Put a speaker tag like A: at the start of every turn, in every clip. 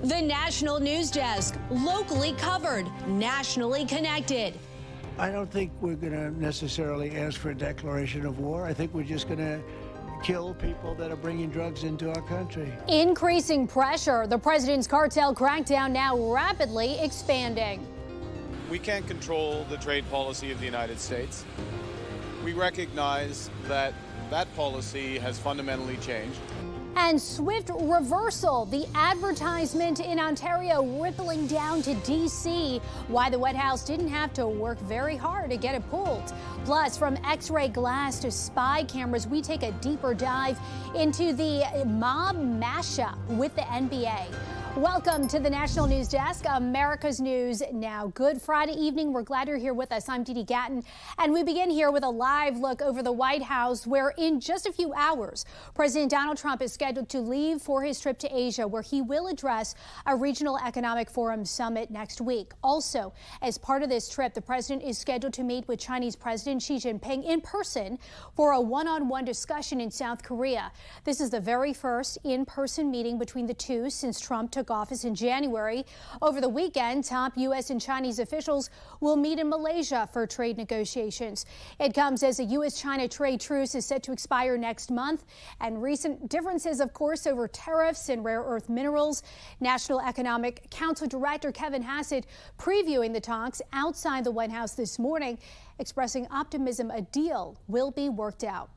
A: The National News Desk, locally covered, nationally connected.
B: I don't think we're going to necessarily ask for a declaration of war. I think we're just going to kill people that are bringing drugs into our country.
C: Increasing pressure. The president's cartel crackdown now rapidly expanding.
D: We can't control the trade policy of the United States. We recognize that that policy has fundamentally changed.
C: And swift reversal. The advertisement in Ontario rippling down to D.C. Why the White House didn't have to work very hard to get it pulled. Plus, from X-ray glass to spy cameras, we take a deeper dive into the mob mashup with the NBA. Welcome to the National News Desk, America's News Now. Good Friday evening. We're glad you're here with us. I'm Dee Dee Gatton, and we begin here with a live look over the White House, where in just a few hours, President Donald Trump is scheduled to leave for his trip to Asia, where he will address a regional economic forum summit next week. Also, as part of this trip, the president is scheduled to meet with Chinese President Xi Jinping in person for a one-on-one discussion in South Korea. This is the very first in-person meeting between the two since Trump took office in January. Over the weekend, top U.S. and Chinese officials will meet in Malaysia for trade negotiations. It comes as a U.S.-China trade truce is set to expire next month, and recent differences, of course, over tariffs and rare earth minerals. National Economic Council Director Kevin Hassett previewing the talks outside the White House this morning, expressing optimism a deal will be worked out.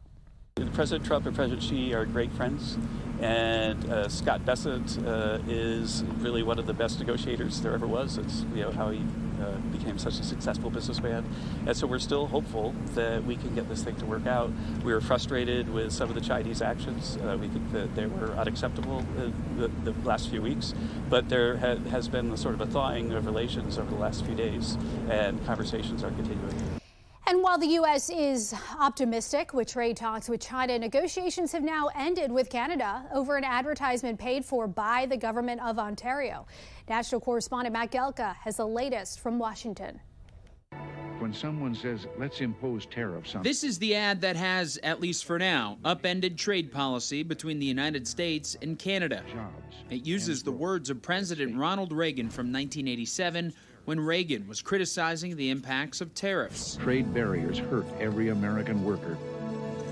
E: President Trump and President Xi are great friends, and Scott Bessent is really one of the best negotiators there ever was. It's how he became such a successful businessman, and so we're still hopeful that we can get this thing to work out. We were frustrated with some of the Chinese actions. We think that they were unacceptable the last few weeks, but there has been sort of a thawing of relations over the last few days, and conversations are continuing.
C: And while the U.S. is optimistic with trade talks with China, negotiations have now ended with Canada over an advertisement paid for by the government of Ontario. National correspondent Matt Gelka has the latest from Washington.
F: When someone says, let's impose tariffs on...
G: This is the ad that has, at least for now, upended trade policy between the United States and Canada. It uses the words of President Ronald Reagan from 1987, when Reagan was criticizing the impacts of tariffs.
F: Trade barriers hurt every American worker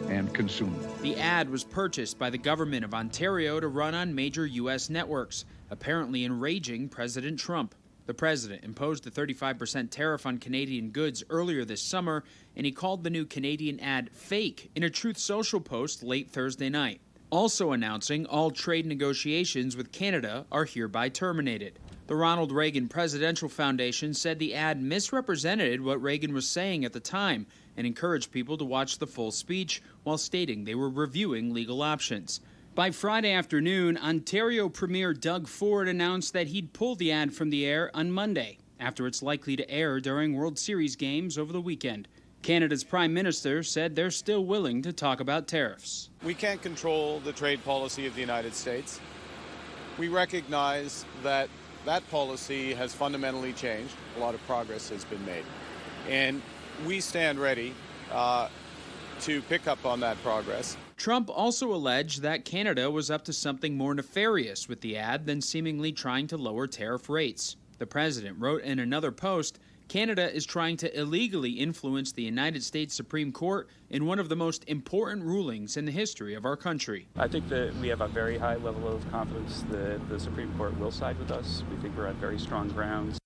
F: and consumer.
G: The ad was purchased by the government of Ontario to run on major U.S. networks, apparently enraging President Trump. The president imposed a 35% tariff on Canadian goods earlier this summer, and he called the new Canadian ad fake in a Truth Social post late Thursday night, also announcing all trade negotiations with Canada are hereby terminated. The Ronald Reagan Presidential Foundation said the ad misrepresented what Reagan was saying at the time and encouraged people to watch the full speech while stating they were reviewing legal options. By Friday afternoon, Ontario Premier Doug Ford announced that he'd pull the ad from the air on Monday, after it's likely to air during World Series games over the weekend. Canada's Prime Minister said they're still willing to talk about tariffs.
D: We can't control the trade policy of the United States. We recognize that that policy has fundamentally changed. A lot of progress has been made. And we stand ready to pick up on that progress.
G: Trump also alleged that Canada was up to something more nefarious with the ad than seemingly trying to lower tariff rates. The president wrote in another post, Canada is trying to illegally influence the United States Supreme Court in one of the most important rulings in the history of our country.
E: I think that we have a very high level of confidence that the Supreme Court will side with us. We think we're on very strong grounds.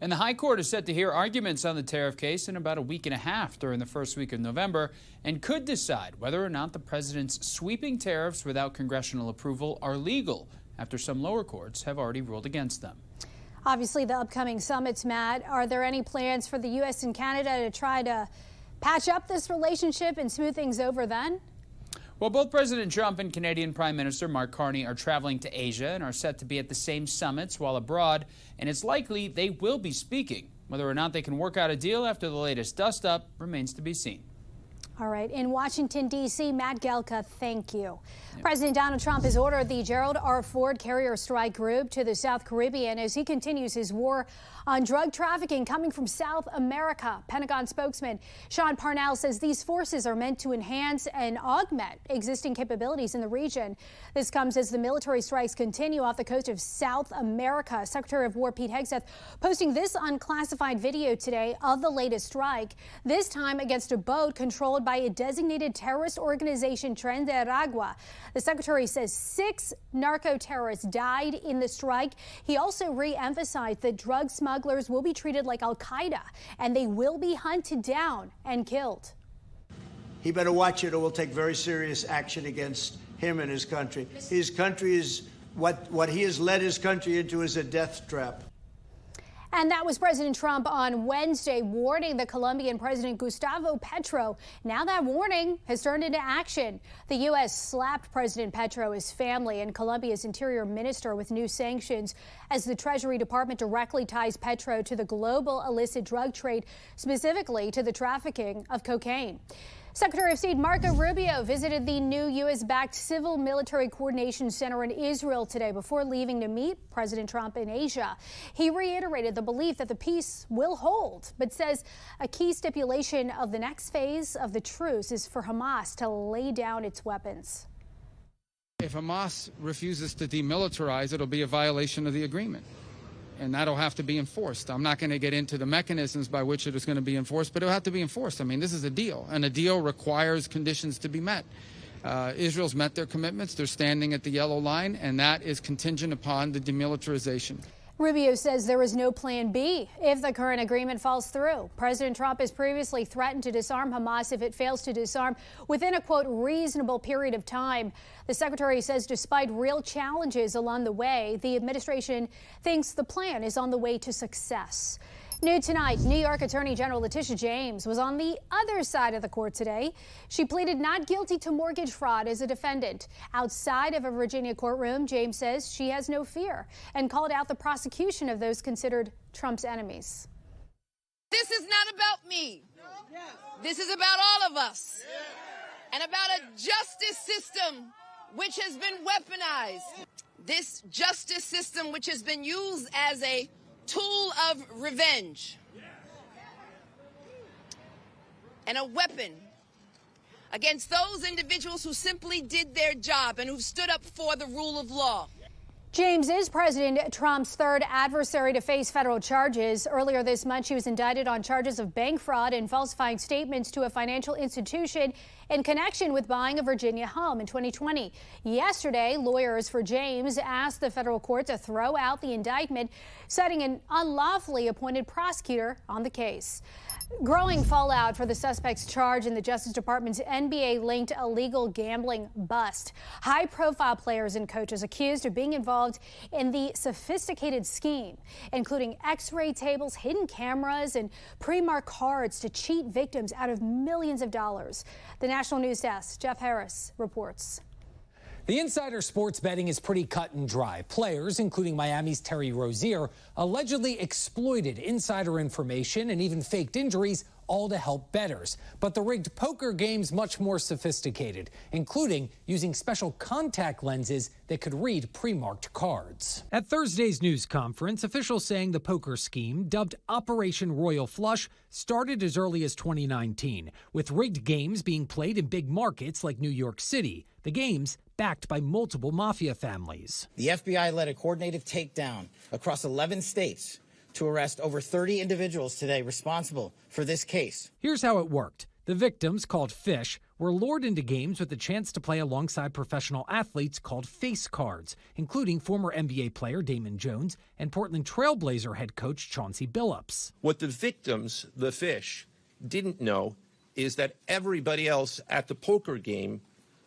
G: And the High Court is set to hear arguments on the tariff case in about a week and a half during the first week of November and could decide whether or not the president's sweeping tariffs without congressional approval are legal after some lower courts have already ruled against them.
C: Obviously, the upcoming summits, Matt, are there any plans for the U.S. and Canada to try to patch up this relationship and smooth things over then?
G: Well, both President Trump and Canadian Prime Minister Mark Carney are traveling to Asia and are set to be at the same summits while abroad, and it's likely they will be speaking. Whether or not they can work out a deal after the latest dust-up remains to be seen.
C: All right. In Washington, D.C., Matt Gelka, thank you. President Donald Trump has ordered the Gerald R. Ford carrier strike group to the South Caribbean as he continues his war on drug trafficking coming from South America. Pentagon spokesman Sean Parnell says these forces are meant to enhance and augment existing capabilities in the region. This comes as the military strikes continue off the coast of South America. Secretary of War Pete Hegseth posting this unclassified video today of the latest strike, this time against a boat controlled by a designated terrorist organization, Tren de Aragua. The secretary says 6 narco-terrorists died in the strike. He also re-emphasized that drug smugglers will be treated like al-Qaeda and they will be hunted down and killed.
B: He better watch it or we'll take very serious action against him and his country. His country is what he has led his country into is a death trap.
C: And that was President Trump on Wednesday warning the Colombian President Gustavo Petro. Now that warning has turned into action. The U.S. slapped President Petro, his family, and Colombia's interior minister with new sanctions as the Treasury Department directly ties Petro to the global illicit drug trade, specifically to the trafficking of cocaine. Secretary of State Marco Rubio visited the new U.S.-backed Civil Military Coordination Center in Israel today before leaving to meet President Trump in Asia. He reiterated the belief that the peace will hold, but says a key stipulation of the next phase of the truce is for Hamas to lay down its weapons.
H: If Hamas refuses to demilitarize, it'll be a violation of the agreement. And that'll have to be enforced. I'm not going to get into the mechanisms by which it is going to be enforced, but it'll have to be enforced. I mean, this is a deal, and a deal requires conditions to be met. Israel's met their commitments. They're standing at the yellow line, and that is contingent upon the demilitarization.
C: Rubio says there is no plan B if the current agreement falls through. President Trump has previously threatened to disarm Hamas if it fails to disarm within a, quote, reasonable period of time. The secretary says despite real challenges along the way, the administration thinks the plan is on the way to success. New tonight, New York Attorney General Letitia James was on the other side of the court today. She pleaded not guilty to mortgage fraud as a defendant. Outside of a Virginia courtroom, James says she has no fear and called out the prosecution of those considered Trump's enemies.
I: This is not about me. This is about all of us and about a justice system which has been weaponized. This justice system which has been used as a tool of revenge and a weapon against those individuals who simply did their job and who stood up for the rule of law.
C: James is President Trump's third adversary to face federal charges. Earlier this month, she was indicted on charges of bank fraud and falsifying statements to a financial institution in connection with buying a Virginia home in 2020. Yesterday, lawyers for James asked the federal court to throw out the indictment, citing an unlawfully appointed prosecutor on the case. Growing fallout for the suspect's charge in the Justice Department's NBA-linked illegal gambling bust. High-profile players and coaches accused of being involved in the sophisticated scheme, including X-ray tables, hidden cameras, and pre-marked cards to cheat victims out of millions of dollars. The National News Desk, Jeff Harris, reports.
J: The insider sports betting is pretty cut and dry. Players, including Miami's Terry Rozier, allegedly exploited insider information and even faked injuries, all to help bettors. But the rigged poker game's much more sophisticated, including using special contact lenses that could read pre-marked cards. At Thursday's news conference, officials saying the poker scheme, dubbed Operation Royal Flush, started as early as 2019, with rigged games being played in big markets like New York City. The games backed by multiple mafia families.
K: The FBI led a coordinated takedown across 11 states to arrest over 30 individuals today responsible for this case.
J: Here's how it worked. The victims, called Fish, were lured into games with the chance to play alongside professional athletes called face cards, including former NBA player Damon Jones and Portland Trailblazer head coach Chauncey Billups.
L: What the victims, the Fish, didn't know is that everybody else at the poker game,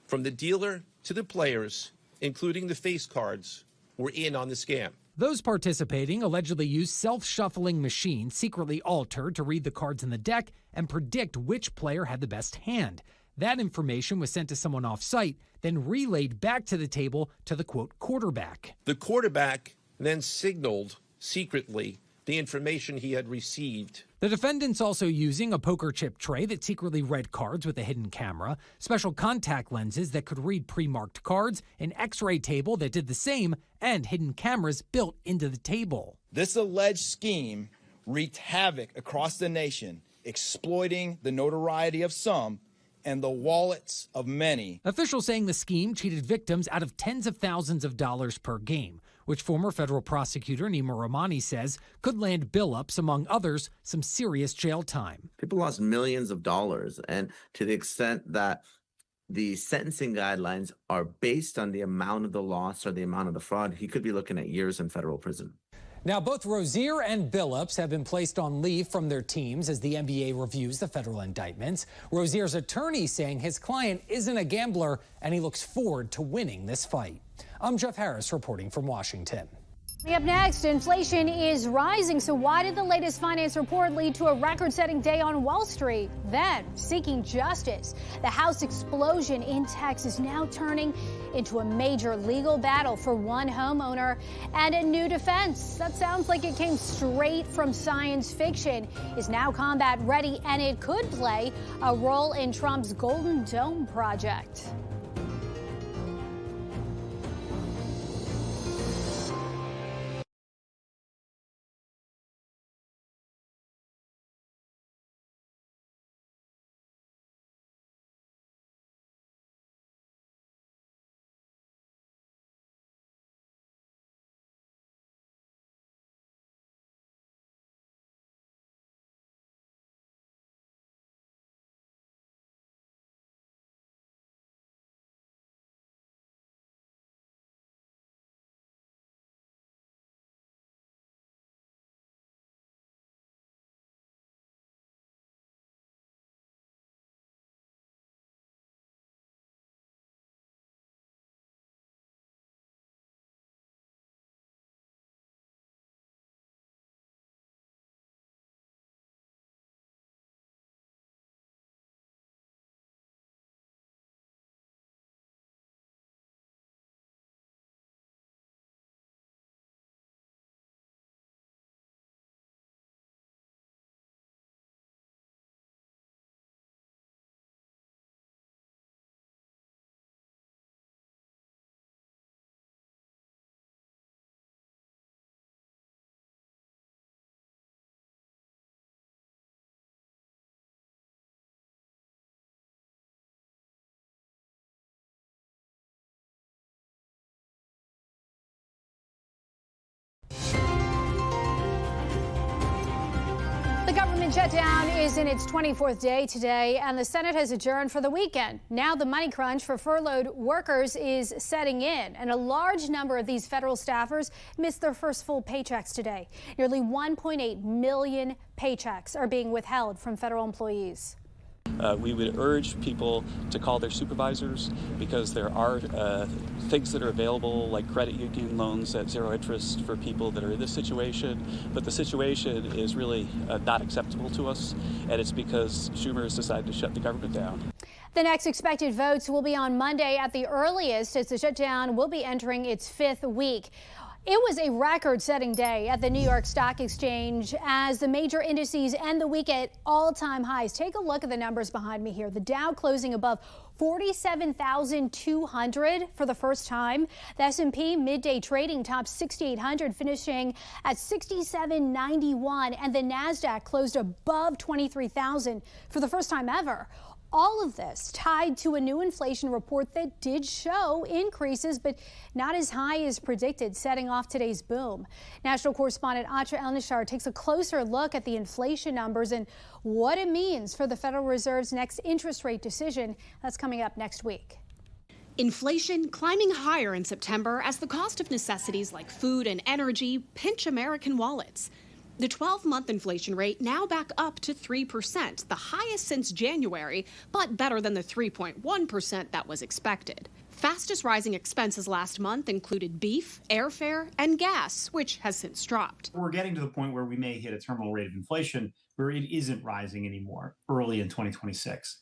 L: from the dealer to the players, including the face cards, were in on the scam.
J: Those participating allegedly used self-shuffling machines secretly altered to read the cards in the deck and predict which player had the best hand. That information was sent to someone off-site, then relayed back to the table to the, quote, quarterback.
L: The quarterback then signaled secretly the information he had received.
J: The defendant's also using a poker chip tray that secretly read cards with a hidden camera, special contact lenses that could read pre-marked cards, an X-ray table that did the same, and hidden cameras built into the table.
M: This alleged scheme wreaked havoc across the nation, exploiting the notoriety of some and the wallets of many.
J: Officials saying the scheme cheated victims out of tens of thousands of dollars per game, which former federal prosecutor Nima Rahmani says could land Billups, among others, some serious jail time.
N: People lost millions of dollars, and to the extent that the sentencing guidelines are based on the amount of the loss or the amount of the fraud, he could be looking at years in federal prison.
J: Now, both Rozier and Billups have been placed on leave from their teams as the NBA reviews the federal indictments. Rozier's attorney saying his client isn't a gambler and he looks forward to winning this fight. I'm Jeff Harris reporting from Washington.
C: Up next, inflation is rising. So why did the latest finance report lead to a record-setting day on Wall Street? Then, seeking justice. The house explosion in Texas now turning into a major legal battle for one homeowner and a new defense. That sounds like it came straight from science fiction. Is now combat ready, and it could play a role in Trump's Golden Dome project. The government shutdown is in its 24th day today, and the Senate has adjourned for the weekend. Now the money crunch for furloughed workers is setting in, and a large number of these federal staffers missed their first full paychecks today. Nearly 1.8 million paychecks are being withheld from federal employees.
E: We would urge people to call their supervisors because there are things that are available like credit union loans at zero interest for people that are in this situation. But the situation is really not acceptable to us, and it's because Schumer has decided to shut the government down.
C: The next expected votes will be on Monday at the earliest, as the shutdown will be entering its 5th week. It was a record-setting day at the New York Stock Exchange as the major indices end the week at all-time highs. Take a look at the numbers behind me here. The Dow closing above 47,200 for the first time. The S&P midday trading topped 6,800, finishing at 6791, and the Nasdaq closed above 23,000 for the first time ever. All of this tied to a new inflation report that did show increases, but not as high as predicted, setting off today's boom. National correspondent Atra El-Nashar takes a closer look at the inflation numbers and what it means for the Federal Reserve's next interest rate decision. That's coming up next week.
O: Inflation climbing higher in September as the cost of necessities like food and energy pinch American wallets. The 12-month inflation rate now back up to 3%, the highest since January, but better than the 3.1% that was expected. Fastest rising expenses last month included beef, airfare, and gas, which has since dropped.
P: We're getting to the point where we may hit a terminal rate of inflation where it isn't rising anymore early in 2026.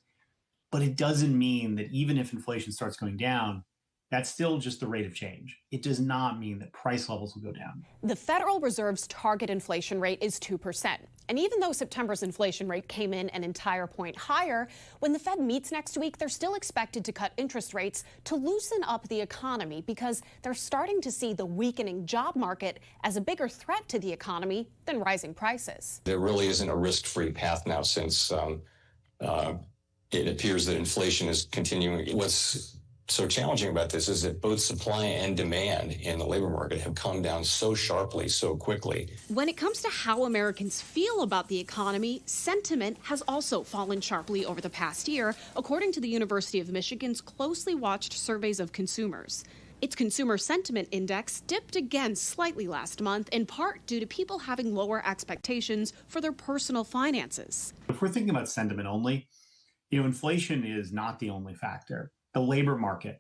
P: But it doesn't mean that even if inflation starts going down, That's still just the rate of change. It does not mean that price levels will go down.
O: The Federal Reserve's target inflation rate is 2%. And even though September's inflation rate came in an entire point higher, when the Fed meets next week, they're still expected to cut interest rates to loosen up the economy because they're starting to see the weakening job market as a bigger threat to the economy than rising prices.
Q: There really isn't a risk-free path now since it appears that inflation is continuing. What's so challenging about this is that both supply and demand in the labor market have come down so sharply, so quickly.
O: When it comes to how Americans feel about the economy, sentiment has also fallen sharply over the past year, according to the University of Michigan's closely watched surveys of consumers. Its consumer sentiment index dipped again slightly last month, in part due to people having lower expectations for their personal finances.
P: If we're thinking about sentiment only, inflation is not the only factor. The labor market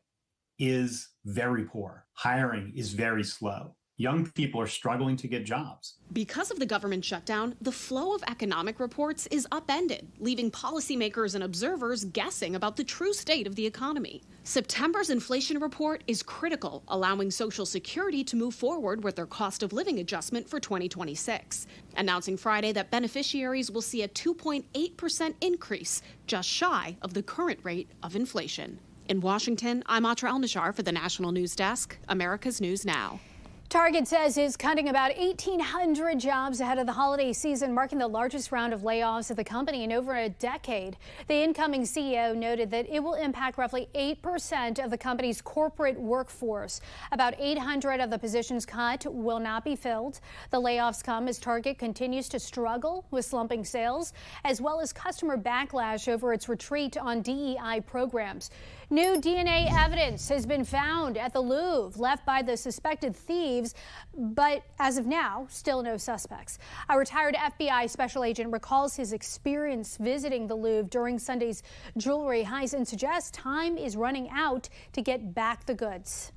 P: is very poor. Hiring is very slow. Young people are struggling to get jobs.
O: Because of the government shutdown, the flow of economic reports is upended, leaving policymakers and observers guessing about the true state of the economy. September's inflation report is critical, allowing Social Security to move forward with their cost of living adjustment for 2026, announcing Friday that beneficiaries will see a 2.8% increase, just shy of the current rate of inflation. In Washington, I'm Atra El-Nashar for the National News Desk, America's News Now.
C: Target says it's cutting about 1,800 jobs ahead of the holiday season, marking the largest round of layoffs at the company in over a decade. The incoming CEO noted that it will impact roughly 8% of the company's corporate workforce. About 800 of the positions cut will not be filled. The layoffs come as Target continues to struggle with slumping sales, as well as customer backlash over its retreat on DEI programs. New DNA evidence has been found at the Louvre, left by the suspected thieves, but as of now, still no suspects. A retired FBI special agent recalls his experience visiting the Louvre during Sunday's jewelry heist and suggests time is running out to get back the goods.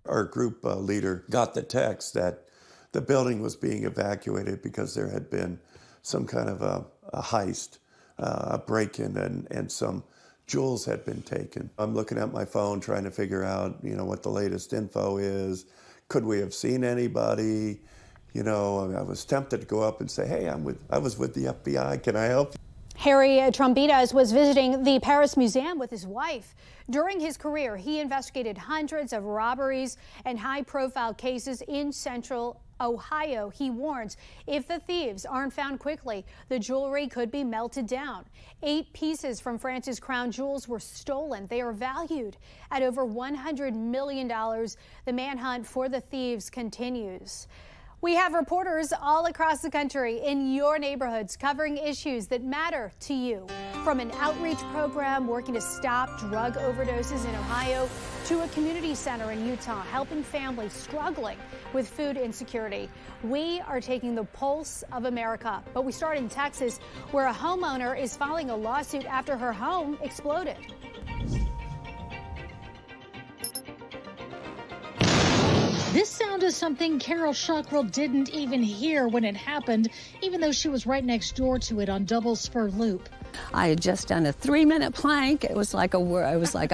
R: Our group leader got the text that the building was being evacuated because there had been some kind of a heist, a break-in, and some jewels had been taken. I'm looking at my phone trying to figure out, what the latest info is. Could we have seen anybody? I was tempted to go up and say, hey, I was with the FBI. Can I help you?
C: Harry Trombitas was visiting the Paris Museum with his wife. During his career, he investigated hundreds of robberies and high-profile cases in Central Ohio. He warns if the thieves aren't found quickly, the jewelry could be melted down. 8 pieces from France's crown jewels were stolen. They are valued at over $100 million. The manhunt for the thieves continues. We have reporters all across the country in your neighborhoods covering issues that matter to you. From an outreach program working to stop drug overdoses in Ohio to a community center in Utah helping families struggling with food insecurity. We are taking the pulse of America. But we start in Texas, where a homeowner is filing a lawsuit after her home exploded.
S: This sound is something Carol Shockrell didn't even hear when it happened, even though she was right next door to it on Double Spur Loop.
T: I had just done a 3-minute plank. It was like I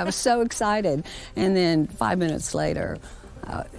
T: was so excited. And then 5 minutes later,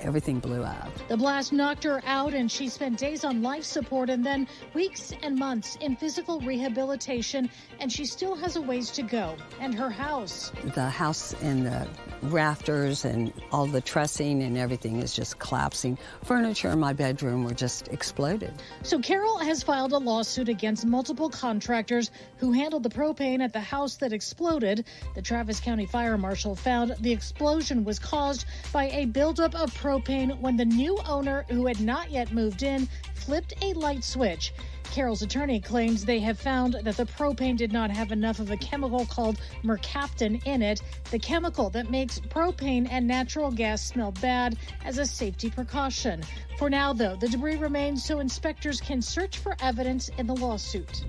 T: everything blew up.
S: The blast knocked her out, and she spent days on life support and then weeks and months in physical rehabilitation, and she still has a ways to go. And her house.
T: The house and the rafters and all the trussing and everything is just collapsing. Furniture in my bedroom were just exploded.
S: So Carol has filed a lawsuit against multiple contractors who handled the propane at the house that exploded. The Travis County Fire Marshal found the explosion was caused by a buildup of propane when the new owner, who had not yet moved in, flipped a light switch. Carol's attorney claims they have found that the propane did not have enough of a chemical called mercaptan in it, the chemical that makes propane and natural gas smell bad as a safety precaution. For now, though, the debris remains so inspectors can search for evidence in the lawsuit.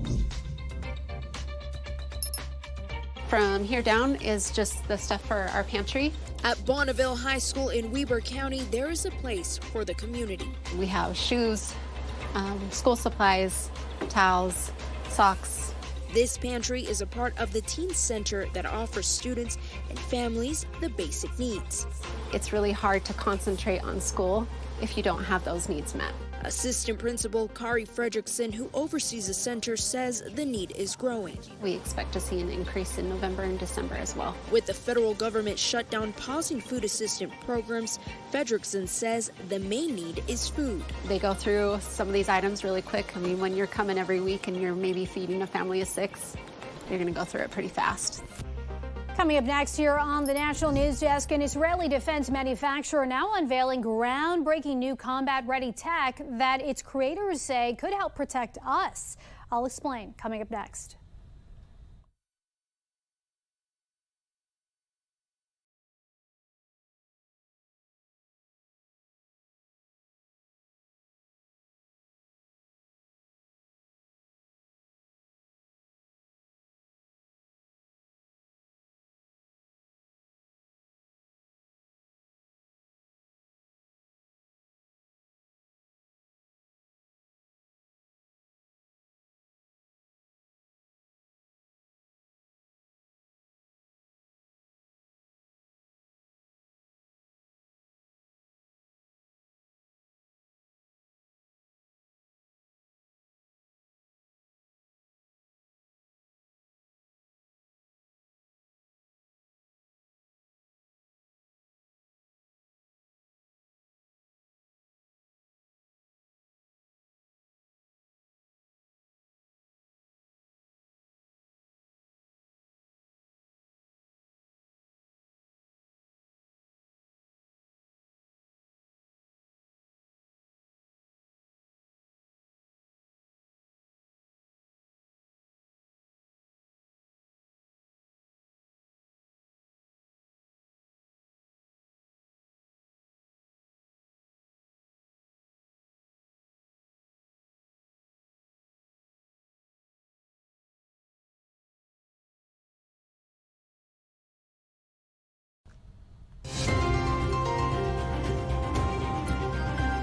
O: From here down is just the stuff for our pantry.
A: At Bonneville High School in Weber County, there is a place for the community.
O: We have shoes, school supplies, towels, socks,
U: This pantry is a part of the teen center that offers students and families the basic needs.
O: It's really hard to concentrate on school if you don't have those needs met.
U: Assistant Principal Kari Fredrickson, who oversees the center, says the need is growing.
O: We expect to see an increase in November and December as well.
U: With the federal government shutdown pausing food assistant programs, Fredrickson says the main need is food.
O: They go through some of these items really quick. I mean, when you're coming every week and you're maybe feeding a family of 6, you're going to go through it pretty fast.
C: Coming up next here on the National News Desk, an Israeli defense manufacturer now unveiling groundbreaking new combat-ready tech that its creators say could help protect us. I'll explain coming up next.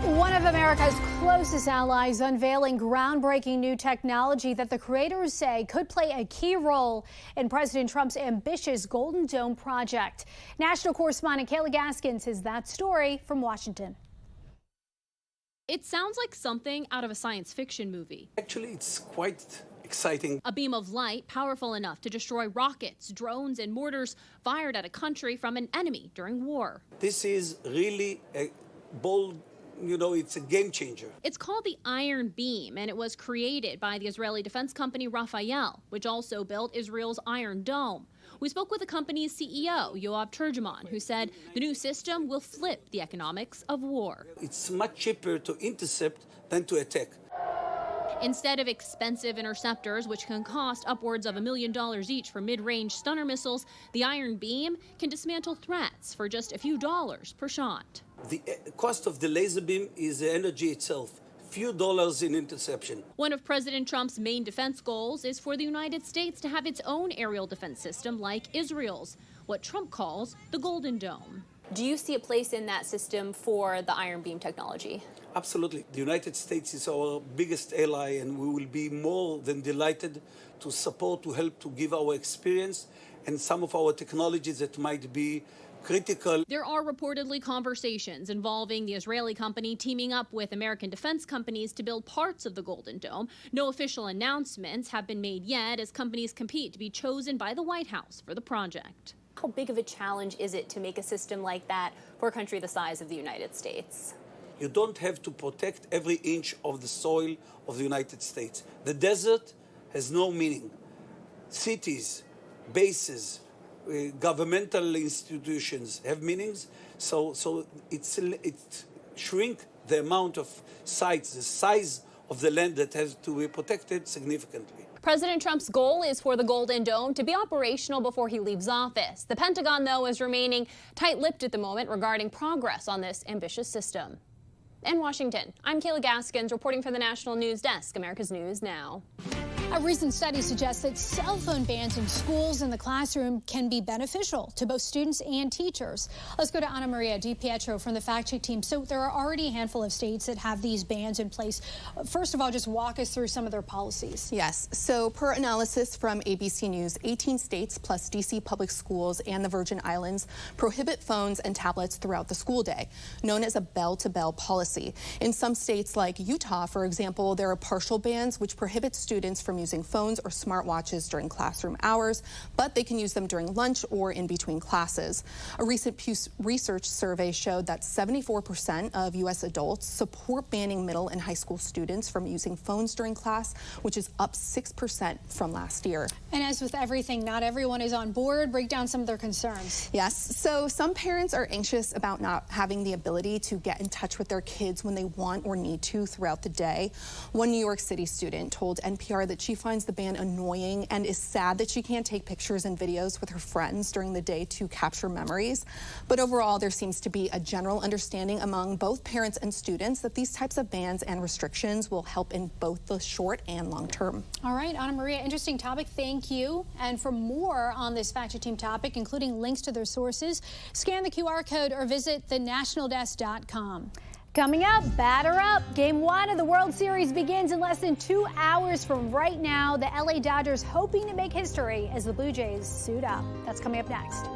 C: One of America's closest allies unveiling groundbreaking new technology that the creators say could play a key role in President Trump's ambitious Golden Dome project. National correspondent Kayla Gaskins has that story from Washington.
V: It sounds like something out of a science fiction movie.
W: Actually, it's quite exciting.
V: A beam of light powerful enough to destroy rockets, drones, and mortars fired at a country from an enemy during war.
W: This is really a bold, it's a game changer.
V: It's called the Iron Beam, and it was created by the Israeli defense company Rafael, which also built Israel's Iron Dome. We spoke with the company's CEO, Yoav Turgeman, who said the new system will flip the economics of war.
W: It's much cheaper to intercept than to attack.
V: Instead of expensive interceptors, which can cost upwards of $1 million each for mid-range stunner missiles, the Iron Beam can dismantle threats for just a few dollars per shot.
W: The cost of the laser beam is the energy itself, few dollars in interception.
V: One of President Trump's main defense goals is for the United States to have its own aerial defense system like Israel's, what Trump calls the Golden Dome.
X: Do you see a place in that system for the Iron Beam technology?
W: Absolutely. The United States is our biggest ally, and we will be more than delighted to support, to help, to give our experience and some of our technologies that might be critical.
V: There are reportedly conversations involving the Israeli company teaming up with American defense companies to build parts of the Golden Dome. No official announcements have been made yet as companies compete to be chosen by the White House for the project.
X: How big of a challenge is it to make a system like that for a country the size of the United States?
W: You don't have to protect every inch of the soil of the United States. The desert has no meaning. Cities, bases, governmental institutions have meanings, so it shrink the amount of sites, the size of the land that has to be protected significantly.
X: President Trump's goal is for the Golden Dome to be operational before he leaves office. The Pentagon, though, is remaining tight-lipped at the moment regarding progress on this ambitious system. In Washington, I'm Kayla Gaskins reporting for the National News Desk, America's News Now.
C: A recent study suggests that cell phone bans in schools and the classroom can be beneficial to both students and teachers. Let's go to Ana Maria DiPietro from the Fact Check team. So there are already a handful of states that have these bans in place. First of all, just walk us through some of their policies.
B: Yes. So per analysis from ABC News, 18 states plus D.C. public schools and the Virgin Islands prohibit phones and tablets throughout the school day, known as a bell-to-bell policy. In some states like Utah, for example, there are partial bans which prohibit students from using phones or smartwatches during classroom hours, but they can use them during lunch or in between classes. A recent Pew Research survey showed that 74% of U.S. adults support banning middle and high school students from using phones during class, which is up 6% from last year.
C: And as with everything, not everyone is on board. Break down some of their concerns.
B: Yes. So some parents are anxious about not having the ability to get in touch with their kids when they want or need to throughout the day. One New York City student told NPR that she finds the ban annoying and is sad that she can't take pictures and videos with her friends during the day to capture memories. But overall, there seems to be a general understanding among both parents and students that these types of bans and restrictions will help in both the short and long term.
C: All right, Ana Maria, interesting topic. Thank you. And for more on this Fact Check team topic, including links to their sources, scan the QR code or visit thenationaldesk.com. Coming up, batter up. Game 1 of the World Series begins in less than 2 hours from right now. The LA Dodgers hoping to make history as the Blue Jays suit up. That's coming up next.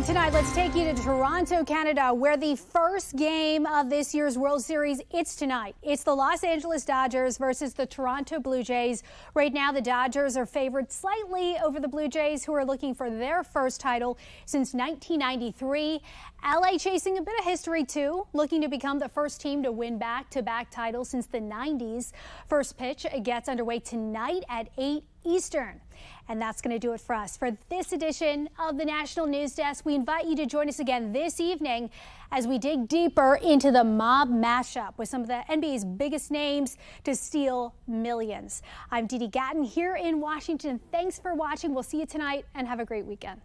C: Tonight, let's take you to Toronto, Canada, where the first game of this year's World Series, it's tonight. It's the Los Angeles Dodgers versus the Toronto Blue Jays. Right now, the Dodgers are favored slightly over the Blue Jays, who are looking for their first title since 1993. LA chasing a bit of history, too, looking to become the first team to win back-to-back titles since the 90s. First pitch gets underway tonight at 8 Eastern. And that's going to do it for us. For this edition of the National News Desk, we invite you to join us again this evening as we dig deeper into the mob mashup with some of the NBA's biggest names to steal millions. I'm Dee Dee Gatton here in Washington. Thanks for watching. We'll see you tonight and have a great weekend.